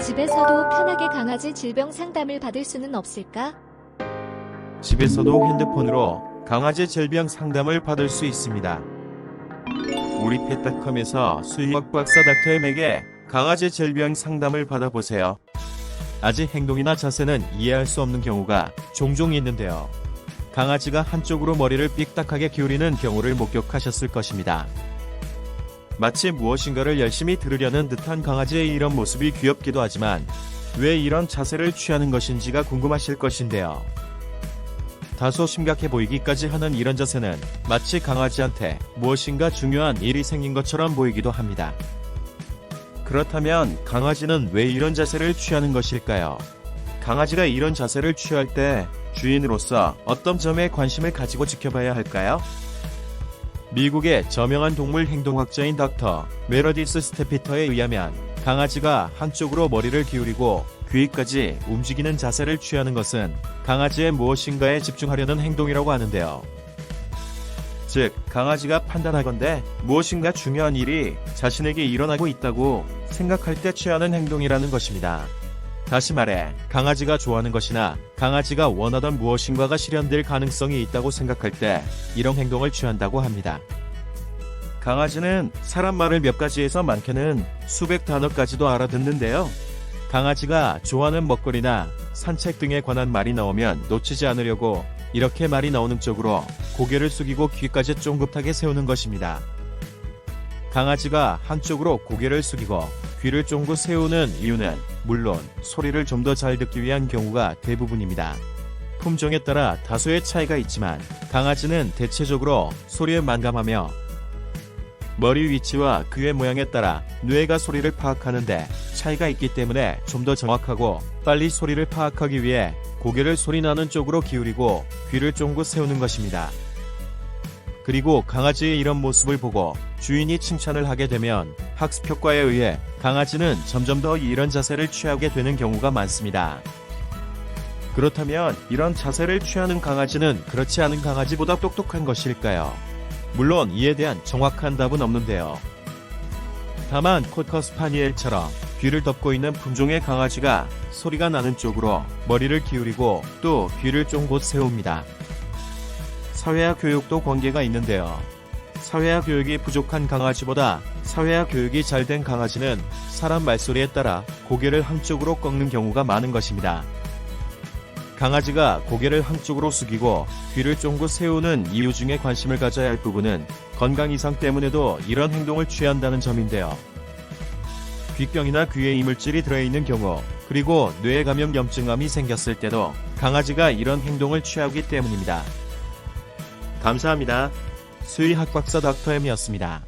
집에서도 편하게 강아지 질병 상담을 받을 수는 없을까? 집에서도 핸드폰으로 강아지 질병 상담을 받을 수 있습니다. 우리 펫닷컴에서 수의학 박사 닥터엠에게 강아지 질병 상담을 받아보세요. 아직 행동이나 자세는 이해할 수 없는 경우가 종종 있는데요. 강아지가 한쪽으로 머리를 삑딱하게 기울이는 경우를 목격하셨을 것입니다. 마치 무엇인가를 열심히 들으려는 듯한 강아지의 이런 모습이 귀엽기도 하지만 왜 이런 자세를 취하는 것인지가 궁금하실 것인데요. 다소 심각해 보이기까지 하는 이런 자세는 마치 강아지한테 무엇인가 중요한 일이 생긴 것처럼 보이기도 합니다. 그렇다면 강아지는 왜 이런 자세를 취하는 것일까요? 강아지가 이런 자세를 취할 때 주인으로서 어떤 점에 관심을 가지고 지켜봐야 할까요? 미국의 저명한 동물 행동학자인 닥터 메러디스 스테피터에 의하면 강아지가 한쪽으로 머리를 기울이고 귀까지 움직이는 자세를 취하는 것은 강아지의 무엇인가에 집중하려는 행동이라고 하는데요. 즉, 강아지가 판단하건대 무엇인가 중요한 일이 자신에게 일어나고 있다고 생각할 때 취하는 행동이라는 것입니다. 다시 말해, 강아지가 좋아하는 것이나 강아지가 원하던 무엇인가가 실현될 가능성이 있다고 생각할 때 이런 행동을 취한다고 합니다. 강아지는 사람 말을 몇 가지에서 많게는 수백 단어까지도 알아듣는데요. 강아지가 좋아하는 먹거리나 산책 등에 관한 말이 나오면 놓치지 않으려고 이렇게 말이 나오는 쪽으로 고개를 숙이고 귀까지 쫑긋하게 세우는 것입니다. 강아지가 한쪽으로 고개를 숙이고 귀를 쫑긋 세우는 이유는 물론 소리를 좀 더 잘 듣기 위한 경우가 대부분입니다. 품종에 따라 다소의 차이가 있지만 강아지는 대체적으로 소리에 민감하며 머리 위치와 귀의 모양에 따라 뇌가 소리를 파악하는데 차이가 있기 때문에 좀 더 정확하고 빨리 소리를 파악하기 위해 고개를 소리나는 쪽으로 기울이고 귀를 쫑긋 세우는 것입니다. 그리고 강아지의 이런 모습을 보고 주인이 칭찬을 하게 되면 학습 효과에 의해 강아지는 점점 더 이런 자세를 취하게 되는 경우가 많습니다. 그렇다면 이런 자세를 취하는 강아지는 그렇지 않은 강아지보다 똑똑한 것일까요? 물론 이에 대한 정확한 답은 없는데요. 다만 코커 스파니엘처럼 귀를 덮고 있는 품종의 강아지가 소리가 나는 쪽으로 머리를 기울이고 또 귀를 쫑긋 세웁니다. 사회화 교육도 관계가 있는데요. 사회화 교육이 부족한 강아지보다 사회화 교육이 잘 된 강아지는 사람 말소리에 따라 고개를 한쪽으로 꺾는 경우가 많은 것입니다. 강아지가 고개를 한쪽으로 숙이고 귀를 쫑긋 세우는 이유 중에 관심을 가져야 할 부분은 건강 이상 때문에도 이런 행동을 취한다는 점인데요. 귀병이나 귀에 이물질이 들어있는 경우, 그리고 뇌에 감염염증암이 생겼을 때도 강아지가 이런 행동을 취하기 때문입니다. 감사합니다. 수의학 박사 닥터엠이었습니다.